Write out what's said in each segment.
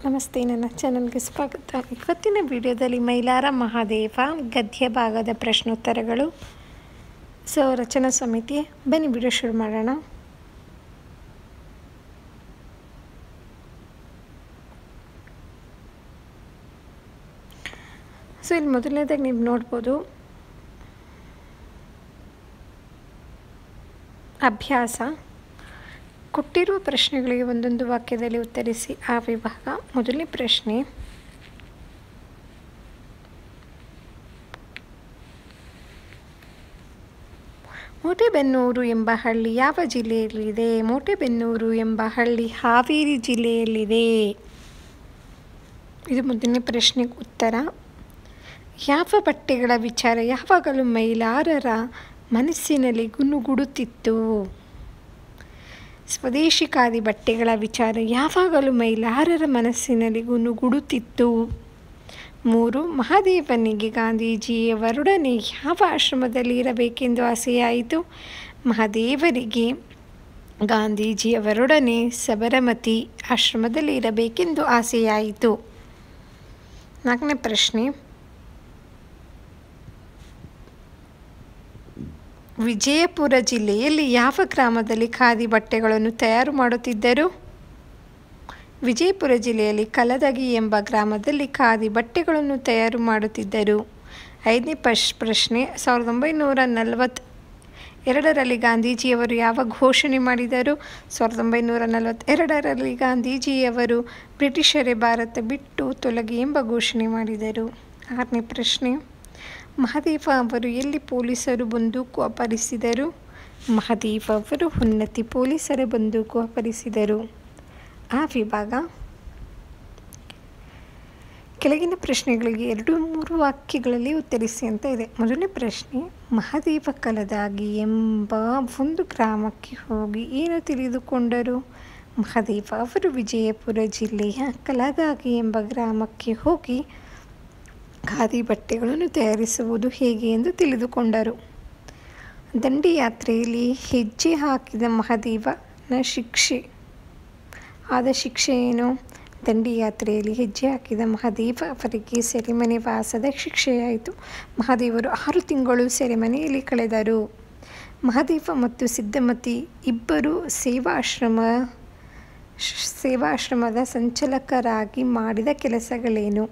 ನಮಸ್ತೆ, ನನ್ನ ಚಾನಲ್ಗೆ ಸ್ವಾಗತ. ಇವತ್ತಿನ ವಿಡಿಯೋದಲ್ಲಿ ಮೈಲಾರ ಮಹಾದೇವ ಗದ್ಯ ಭಾಗದ ಪ್ರಶ್ನೋತ್ತರಗಳು. ರಚನಾ ಸಮಿತಿ. ಬನ್ನಿ ವಿಡಿಯೋ ಶುರು ಮಾಡೋಣ. ಇಲ್ಲಿ ಮೊದಲನೇದಾಗಿ ನೀವು ನೋಡ್ಬೋದು, ಅಭ್ಯಾಸ. ಕೊಟ್ಟಿರುವ ಪ್ರಶ್ನೆಗಳಿಗೆ ಒಂದೊಂದು ವಾಕ್ಯದಲ್ಲಿ ಉತ್ತರಿಸಿ. ಆ ವಿಭಾಗ. ಮೊದಲನೇ ಪ್ರಶ್ನೆ, ಮೋಟೆಬೆನ್ನೂರು ಎಂಬ ಹಳ್ಳಿ ಯಾವ ಜಿಲ್ಲೆಯಲ್ಲಿದೆ? ಮೋಟೆಬೆನ್ನೂರು ಎಂಬ ಹಳ್ಳಿ ಹಾವೇರಿ ಜಿಲ್ಲೆಯಲ್ಲಿದೆ. ಇದು ಮೊದಲನೇ ಪ್ರಶ್ನೆಗೆ ಉತ್ತರ. ಯಾವ ಬಟ್ಟೆಗಳ ವಿಚಾರ ಯಾವಾಗಲೂ ಮೈಲಾರರ ಮನಸ್ಸಿನಲ್ಲಿ ಗುನುಗುಡುತ್ತಿತ್ತು? ಸ್ವದೇಶಿ ಖಾದಿ ಬಟ್ಟೆಗಳ ವಿಚಾರ ಯಾವಾಗಲೂ ಮೈಲಾರರ ಮನಸ್ಸಿನಲ್ಲಿ ಗುನುಗುಡುತ್ತಿತ್ತು. 3. ಮಹಾದೇವನಿಗೆ ಗಾಂಧೀಜಿಯವರೊಡನೆ ಯಾವ ಆಶ್ರಮದಲ್ಲಿ ಇರಬೇಕೆಂದು ಆಸೆಯಾಯಿತು? ಮಹಾದೇವರಿಗೆ ಗಾಂಧೀಜಿಯವರೊಡನೆ ಸಬರಮತಿ ಆಶ್ರಮದಲ್ಲಿ ಇರಬೇಕೆಂದು ಆಸೆಯಾಯಿತು. 4ನೇ ಪ್ರಶ್ನೆ, ವಿಜಯಪುರ ಜಿಲ್ಲೆಯಲ್ಲಿ ಯಾವ ಗ್ರಾಮದಲ್ಲಿ ಖಾದಿ ಬಟ್ಟೆಗಳನ್ನು ತಯಾರು ಮಾಡುತ್ತಿದ್ದರು? ವಿಜಯಪುರ ಜಿಲ್ಲೆಯಲ್ಲಿ ಕಲದಗಿ ಎಂಬ ಗ್ರಾಮದಲ್ಲಿ ಖಾದಿ ಬಟ್ಟೆಗಳನ್ನು ತಯಾರು ಮಾಡುತ್ತಿದ್ದರು. 5ನೇ ಪ್ರಶ್ನೆ, 1942ರಲ್ಲಿ ಗಾಂಧೀಜಿಯವರು ಯಾವ ಘೋಷಣೆ ಮಾಡಿದರು? 1942ರಲ್ಲಿ ಗಾಂಧೀಜಿಯವರು ಬ್ರಿಟಿಷರೇ ಭಾರತ ಬಿಟ್ಟು ತೊಲಗಿ ಎಂಬ ಘೋಷಣೆ ಮಾಡಿದರು. 6ನೇ ಪ್ರಶ್ನೆ, ಮಹಾದೇವ ಅವರು ಎಲ್ಲಿ ಪೊಲೀಸರು ಬಂದೂಕು ಅಪಹರಿಸಿದರು? ಮಹಾದೇವ ಅವರು ಉನ್ನತಿ ಪೊಲೀಸರ ಬಂದೂಕು ಅಪಹರಿಸಿದರು. ಆ ವಿಭಾಗ. ಕೆಳಗಿನ ಪ್ರಶ್ನೆಗಳಿಗೆ 2-3 ವಾಕ್ಯಗಳಲ್ಲಿ ಉತ್ತರಿಸಿ ಅಂತ ಇದೆ. ಮೊದಲನೇ ಪ್ರಶ್ನೆ, ಮಹಾದೇವ ಕಲದಾಗಿ ಎಂಬ ಒಂದು ಗ್ರಾಮಕ್ಕೆ ಹೋಗಿ ಏನು ತಿಳಿದುಕೊಂಡರು? ಮಹಾದೇವ ಅವರು ವಿಜಯಪುರ ಜಿಲ್ಲೆಯ ಕಲದಾಗಿ ಎಂಬ ಗ್ರಾಮಕ್ಕೆ ಹೋಗಿ ಖಾದಿ ಬಟ್ಟೆಗಳನ್ನು ತಯಾರಿಸುವುದು ಹೇಗೆ ಎಂದು ತಿಳಿದುಕೊಂಡರು. ದಂಡಿಯಾತ್ರೆಯಲ್ಲಿ ಹೆಜ್ಜೆ ಹಾಕಿದ ಮಹಾದೇವನ ಶಿಕ್ಷೆ ಏನು? ದಂಡಿಯಾತ್ರೆಯಲ್ಲಿ ಹೆಜ್ಜೆ ಹಾಕಿದ ಮಹಾದೇವ ಅವರಿಗೆ ಸೆರೆಮನೆ ವಾಸದ ಶಿಕ್ಷೆಯಾಯಿತು. ಮಹಾದೇವರು 6 ತಿಂಗಳು ಸೆರೆಮನೆಯಲ್ಲಿ ಕಳೆದರು. ಮಹಾದೇವ ಮತ್ತು ಸಿದ್ದಮತಿ ಇಬ್ಬರು ಸೇವಾಶ್ರಮದ ಸಂಚಾಲಕರಾಗಿ ಮಾಡಿದ ಕೆಲಸಗಳೇನು?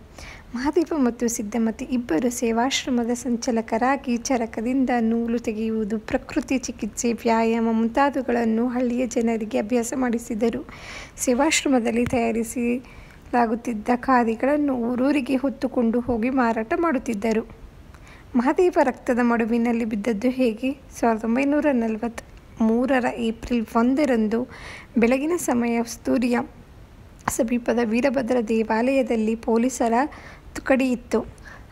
ಮಹಾದೇವ ಮತ್ತು ಸಿದ್ದಮತಿ ಇಬ್ಬರು ಸೇವಾಶ್ರಮದ ಸಂಚಾಲಕರಾಗಿ ಚರಕದಿಂದ ನೂಲು ತೆಗೆಯುವುದು, ಪ್ರಕೃತಿ ಚಿಕಿತ್ಸೆ, ವ್ಯಾಯಾಮ ಮುಂತಾದವುಗಳನ್ನು ಹಳ್ಳಿಯ ಜನರಿಗೆ ಅಭ್ಯಾಸ ಮಾಡಿಸಿದರು. ಸೇವಾಶ್ರಮದಲ್ಲಿ ತಯಾರಿಸಲಾಗುತ್ತಿದ್ದ ಖಾದಿಗಳನ್ನು ಊರೂರಿಗೆ ಹೊತ್ತುಕೊಂಡು ಹೋಗಿ ಮಾರಾಟ ಮಾಡುತ್ತಿದ್ದರು. ಮಹಾದೇವ ರಕ್ತದ ಮಡುವಿನಲ್ಲಿ ಬಿದ್ದದ್ದು ಹೇಗೆ? 1943ರ ಏಪ್ರಿಲ್ 1ರಂದು ಬೆಳಗಿನ ಸಮಯ ಸ್ತೂರಿಯ ಸಮೀಪದ ವೀರಭದ್ರ ದೇವಾಲಯದಲ್ಲಿ ಪೊಲೀಸರ ತುಕಡಿ ಇತ್ತು.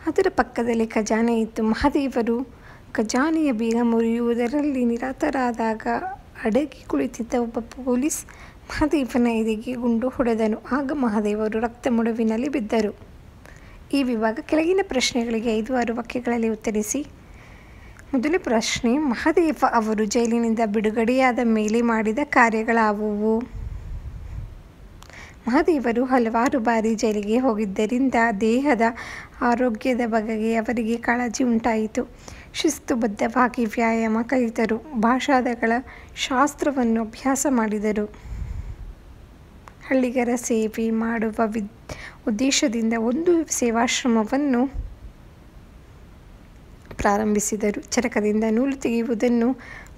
ಅದರ ಪಕ್ಕದಲ್ಲಿ ಖಜಾನೆ ಇತ್ತು. ಮಹಾದೇವರು ಖಜಾನೆಯ ಬೀಗ ಮುರಿಯುವುದರಲ್ಲಿ ನಿರತರಾದಾಗ ಅಡಗಿ ಕುಳಿತಿದ್ದ ಒಬ್ಬ ಪೊಲೀಸ್ ಮಹಾದೇವನ ಎದೆಗೆ ಗುಂಡು ಹೊಡೆದನು. ಆಗ ಮಹಾದೇವರು ರಕ್ತ ಮಡುವಿನಲ್ಲಿ ಬಿದ್ದರು. ಈ ವಿಭಾಗ. ಕೆಳಗಿನ ಪ್ರಶ್ನೆಗಳಿಗೆ 5-6 ವಾಕ್ಯಗಳಲ್ಲಿ ಉತ್ತರಿಸಿ. ಮೊದಲ ಪ್ರಶ್ನೆ, ಮಹಾದೇವ ಅವರು ಜೈಲಿನಿಂದ ಬಿಡುಗಡೆಯಾದ ಮೇಲೆ ಮಾಡಿದ ಕಾರ್ಯಗಳಾವುವು? ಮಹಾದೇವರು ಹಲವಾರು ಬಾರಿ ಜೈಲಿಗೆ ಹೋಗಿದ್ದರಿಂದ ದೇಹದ ಆರೋಗ್ಯದ ಬಗೆಗೆ ಅವರಿಗೆ ಕಾಳಜಿ ಉಂಟಾಯಿತು. ಶಿಸ್ತುಬದ್ಧವಾಗಿ ವ್ಯಾಯಾಮ ಕಲಿತರು. ಭಾಷಾದಗಳ ಶಾಸ್ತ್ರವನ್ನು ಅಭ್ಯಾಸ ಮಾಡಿದರು. ಹಳ್ಳಿಗರ ಸೇವೆ ಮಾಡುವ ಉದ್ದೇಶದಿಂದ ಒಂದು ಸೇವಾಶ್ರಮವನ್ನು ಪ್ರಾರಂಭಿಸಿದರು. ಚರಕದಿಂದ ನೂಲು ತೆಗೆಯುವುದನ್ನು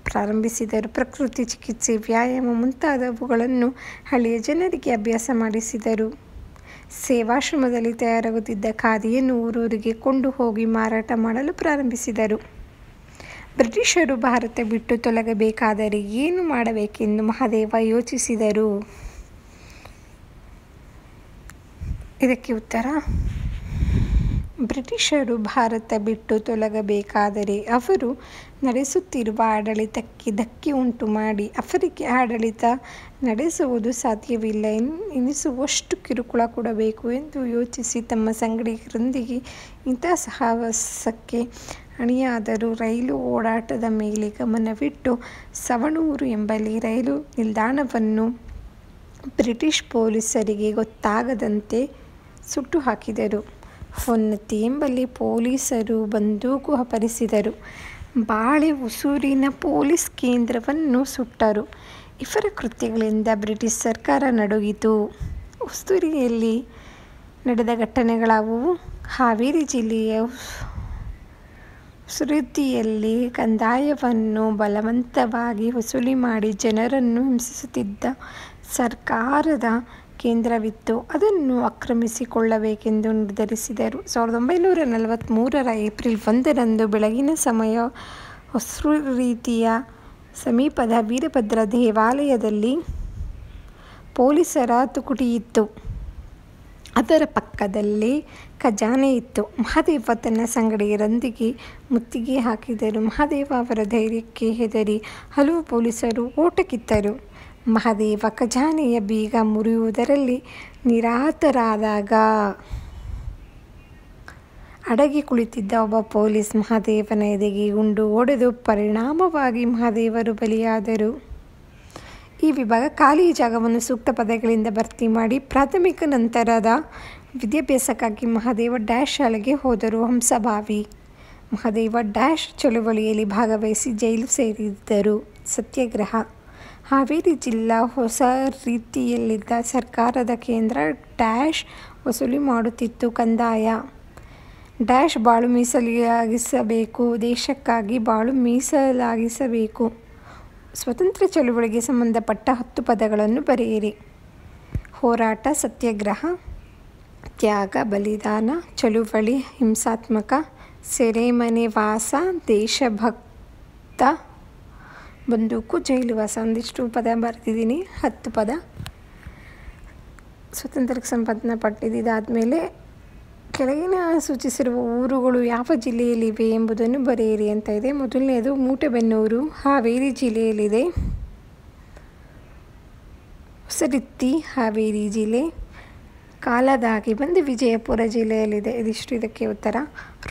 ಪ್ರಾರಂಭಿಸಿದರು. ಪ್ರಕೃತಿ ಚಿಕಿತ್ಸೆ, ವ್ಯಾಯಾಮ ಮುಂತಾದವುಗಳನ್ನು ಹಳ್ಳಿಯ ಜನರಿಗೆ ಅಭ್ಯಾಸ ಮಾಡಿಸಿದರು. ಸೇವಾಶ್ರಮದಲ್ಲಿ ತಯಾರಾಗುತ್ತಿದ್ದ ಖಾದಿಯನ್ನು ಊರೂರಿಗೆ ಕೊಂಡು ಹೋಗಿ ಮಾರಾಟ ಮಾಡಲು ಪ್ರಾರಂಭಿಸಿದರು. ಬ್ರಿಟಿಷರು ಭಾರತ ಬಿಟ್ಟು ತೊಲಗಬೇಕಾದರೆ ಏನು ಮಾಡಬೇಕೆಂದು ಮಹಾದೇವ ಯೋಚಿಸಿದರು? ಇದಕ್ಕೆ ಉತ್ತರ. ಬ್ರಿಟಿಷರು ಭಾರತ ಬಿಟ್ಟು ತೊಲಗಬೇಕಾದರೆ ಅವರು ನಡೆಸುತ್ತಿರುವ ಆಡಳಿತಕ್ಕೆ ಧಕ್ಕೆ ಉಂಟು ಮಾಡಿ ಅವರಿಗೆ ಆಡಳಿತ ನಡೆಸುವುದು ಸಾಧ್ಯವಿಲ್ಲ ಎನಿಸುವಷ್ಟು ಕಿರುಕುಳ ಕೊಡಬೇಕು ಎಂದು ಯೋಚಿಸಿ ತಮ್ಮ ಸಂಗಡಿಗರೊಂದಿಗೆ ಇಂಥ ಸಾಹಸಕ್ಕೆ ಅಣಿಯಾದರು. ರೈಲು ಓಡಾಟದ ಮೇಲೆ ಗಮನವಿಟ್ಟು ಸವಣೂರು ಎಂಬಲ್ಲಿ ರೈಲು ನಿಲ್ದಾಣವನ್ನು ಬ್ರಿಟಿಷ್ ಪೊಲೀಸರಿಗೆ ಗೊತ್ತಾಗದಂತೆ ಸುಟ್ಟು ಹಾಕಿದರು. ಹೊನ್ನತಿ ಎಂಬಲ್ಲಿ ಪೊಲೀಸರು ಬಂದೂಕು ಅಪಹರಿಸಿದರು. ಬಾಳೆ ಹೊಸೂರಿನ ಪೊಲೀಸ್ ಕೇಂದ್ರವನ್ನು ಸುಟ್ಟರು. ಇವರ ಕೃತ್ಯಗಳಿಂದ ಬ್ರಿಟಿಷ್ ಸರ್ಕಾರ ನಡುಗಿತು. ಹೊಸೂರಿಯಲ್ಲಿ ನಡೆದ ಘಟನೆಗಳಾವುವು? ಹಾವೇರಿ ಜಿಲ್ಲೆಯ ಹೊಸೂರಿಯಲ್ಲಿ ಕಂದಾಯವನ್ನು ಬಲವಂತವಾಗಿ ವಸೂಲಿ ಮಾಡಿ ಜನರನ್ನು ಹಿಂಸಿಸುತ್ತಿದ್ದ ಸರ್ಕಾರದ ಕೇಂದ್ರವಿತ್ತು. ಅದನ್ನು ಆಕ್ರಮಿಸಿಕೊಳ್ಳಬೇಕೆಂದು ನಿರ್ಧರಿಸಿದರು. 1943 ಏಪ್ರಿಲ್ 1 ಬೆಳಗಿನ ಸಮಯ ಹೊಸೂರಿಯ ಸಮೀಪದ ವೀರಭದ್ರ ದೇವಾಲಯದಲ್ಲಿ ಪೊಲೀಸರ ತುಕಡಿಯಿತ್ತು. ಅದರ ಪಕ್ಕದಲ್ಲೇ ಖಜಾನೆ ಇತ್ತು. ಮಹಾದೇವ ತನ್ನ ಸಂಗಡಿಗರೊಂದಿಗೆ ಮುತ್ತಿಗೆ ಹಾಕಿದರು. ಮಹಾದೇವ ಅವರ ಧೈರ್ಯಕ್ಕೆ ಹೆದರಿ ಹಲವು ಪೊಲೀಸರು ಓಟ ಕಿತ್ತರು. ಮಹಾದೇವ ಖಜಾನೆಯ ಬೀಗ ಮುರಿಯುವುದರಲ್ಲಿ ನಿರತರಾದಾಗ ಅಡಗಿ ಕುಳಿತಿದ್ದ ಒಬ್ಬ ಪೊಲೀಸ್ ಮಹಾದೇವನ ಎದೆಗೆ ಗುಂಡು ಹೊಡೆದು ಪರಿಣಾಮವಾಗಿ ಮಹಾದೇವರು ಬಲಿಯಾದರು. ಈ ವಿಭಾಗ ಖಾಲಿ ಜಾಗವನ್ನು ಸೂಕ್ತ ಪದಗಳಿಂದ ಭರ್ತಿ ಮಾಡಿ ಪ್ರಾಥಮಿಕ ನಂತರದ ವಿದ್ಯಾಭ್ಯಾಸಕ್ಕಾಗಿ ಮಹಾದೇವ ಶಾಲೆಗೆ ಹೋದರು. ಹಂಸಭಾವಿ ಮಹಾದೇವ ಚಳುವಳಿಯಲ್ಲಿ ಭಾಗವಹಿಸಿ ಜೈಲು ಸೇರಿದ್ದರು. ಸತ್ಯಾಗ್ರಹ ಹಾವೇರಿ ಜಿಲ್ಲಾ ಹೊಸ ರೀತಿಯಲ್ಲಿದ್ದ ಸರ್ಕಾರದ ಕೇಂದ್ರ ವಸೂಲಿ ಮಾಡುತ್ತಿತ್ತು. ಕಂದಾಯ ಬಾಳು ಮೀಸಲಾಗಿಸಬೇಕು. ದೇಶಕ್ಕಾಗಿ ಬಾಳು ಮೀಸಲಾಗಿಸಬೇಕು. ಸ್ವತಂತ್ರ ಚಳುವಳಿಗೆ ಸಂಬಂಧಪಟ್ಟ 10 ಪದಗಳನ್ನು ಬರೆಯಿರಿ. ಹೋರಾಟ, ಸತ್ಯಾಗ್ರಹ, ತ್ಯಾಗ, ಬಲಿದಾನ, ಚಳುವಳಿ, ಹಿಂಸಾತ್ಮಕ, ಸೆರೆಮನೆ ವಾಸ, ದೇಶಭಕ್ತ, ಬಂದೂಕು, ಜೈಲುವಾಸ. ಒಂದಿಷ್ಟು ಪದ ಬರೆದಿದ್ದೀನಿ, 10 ಪದ ಸ್ವಾತಂತ್ರ್ಯಕ್ಕೆ ಸಂಬಂಧಪಟ್ಟಿದ್ದು. ಇದಾದಮೇಲೆ ಕೆಳಗಿನ ಸೂಚಿಸಿರುವ ಊರುಗಳು ಯಾವ ಜಿಲ್ಲೆಯಲ್ಲಿವೆ ಎಂಬುದನ್ನು ಬರೆಯಿರಿ ಅಂತ ಇದೆ. ಮೊದಲನೆಯದು ಮೂಟೆಬೆನ್ನೂರು ಹಾವೇರಿ ಜಿಲ್ಲೆಯಲ್ಲಿದೆ. ಹೊಸರಿತ್ತಿ ಹಾವೇರಿ ಜಿಲ್ಲೆ. ಕಾಲದಾಗಿ ಬಂದು ವಿಜಯಪುರ ಜಿಲ್ಲೆಯಲ್ಲಿದೆ. ಇದಿಷ್ಟು ಇದಕ್ಕೆ ಉತ್ತರ.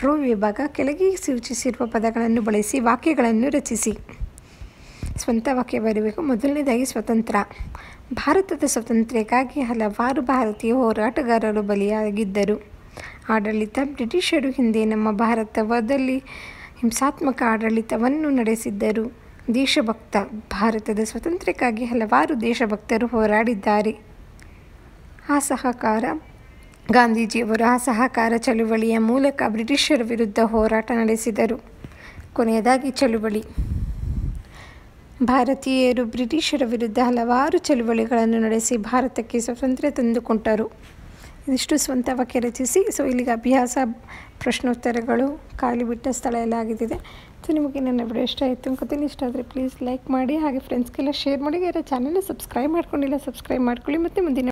ರೋ ವಿಭಾಗ ಕೆಳಗೆ ಸೂಚಿಸಿರುವ ಪದಗಳನ್ನು ಬಳಸಿ ವಾಕ್ಯಗಳನ್ನು ರಚಿಸಿ. ಸ್ವಂತ ವಾಕ್ಯ ಬರಬೇಕು. ಮೊದಲನೇದಾಗಿ ಸ್ವತಂತ್ರ. ಭಾರತದ ಸ್ವಾತಂತ್ರ್ಯಕ್ಕಾಗಿ ಹಲವಾರು ಭಾರತೀಯ ಹೋರಾಟಗಾರರು ಬಲಿಯಾಗಿದ್ದರು. ಆಡಳಿತ. ಬ್ರಿಟಿಷರು ಹಿಂದೆ ನಮ್ಮ ಭಾರತದಲ್ಲಿ ಹಿಂಸಾತ್ಮಕ ಆಡಳಿತವನ್ನು ನಡೆಸಿದ್ದರು. ದೇಶಭಕ್ತ. ಭಾರತದ ಸ್ವಾತಂತ್ರ್ಯಕ್ಕಾಗಿ ಹಲವಾರು ದೇಶಭಕ್ತರು ಹೋರಾಡಿದ್ದಾರೆ. ಅಸಹಕಾರ. ಗಾಂಧೀಜಿಯವರು ಅಸಹಕಾರ ಚಳುವಳಿಯ ಮೂಲಕ ಬ್ರಿಟಿಷರ ವಿರುದ್ಧ ಹೋರಾಟ ನಡೆಸಿದರು. ಕೊನೆಯದಾಗಿ ಚಳುವಳಿ. ಭಾರತೀಯರು ಬ್ರಿಟಿಷರ ವಿರುದ್ಧ ಹಲವಾರು ಚಳುವಳಿಗಳನ್ನು ನಡೆಸಿ ಭಾರತಕ್ಕೆ ಸ್ವಾತಂತ್ರ್ಯ ತಂದುಕೊಟ್ಟರು. ಇದಿಷ್ಟು ಸ್ವಂತ ವಾಕ್ಯ ರಚಿಸಿ. ಇಲ್ಲಿಗೆ ಅಭ್ಯಾಸ, ಪ್ರಶ್ನೋತ್ತರಗಳು, ಖಾಲಿ ಬಿಟ್ಟ ಸ್ಥಳ ಎಲ್ಲ ಆಗಿದೆ. ನಿಮಗೆ ನನ್ನ ವಿಡಿಯೋ ಇಷ್ಟ ಆಯಿತು ಅನ್ಕೋತೀನಿ. ಇಷ್ಟ ಆದರೆ ಪ್ಲೀಸ್ ಲೈಕ್ ಮಾಡಿ, ಹಾಗೆ ಫ್ರೆಂಡ್ಸ್ಗೆಲ್ಲ ಶೇರ್ ಮಾಡಿ. ಯಾರು ಚಾನಲ್ನ ಸಬ್ಸ್ಕ್ರೈಬ್ ಮಾಡ್ಕೊಂಡಿಲ್ಲ ಸಬ್ಸ್ಕ್ರೈಬ್ ಮಾಡ್ಕೊಳ್ಳಿ. ಮತ್ತು ಮುಂದಿನ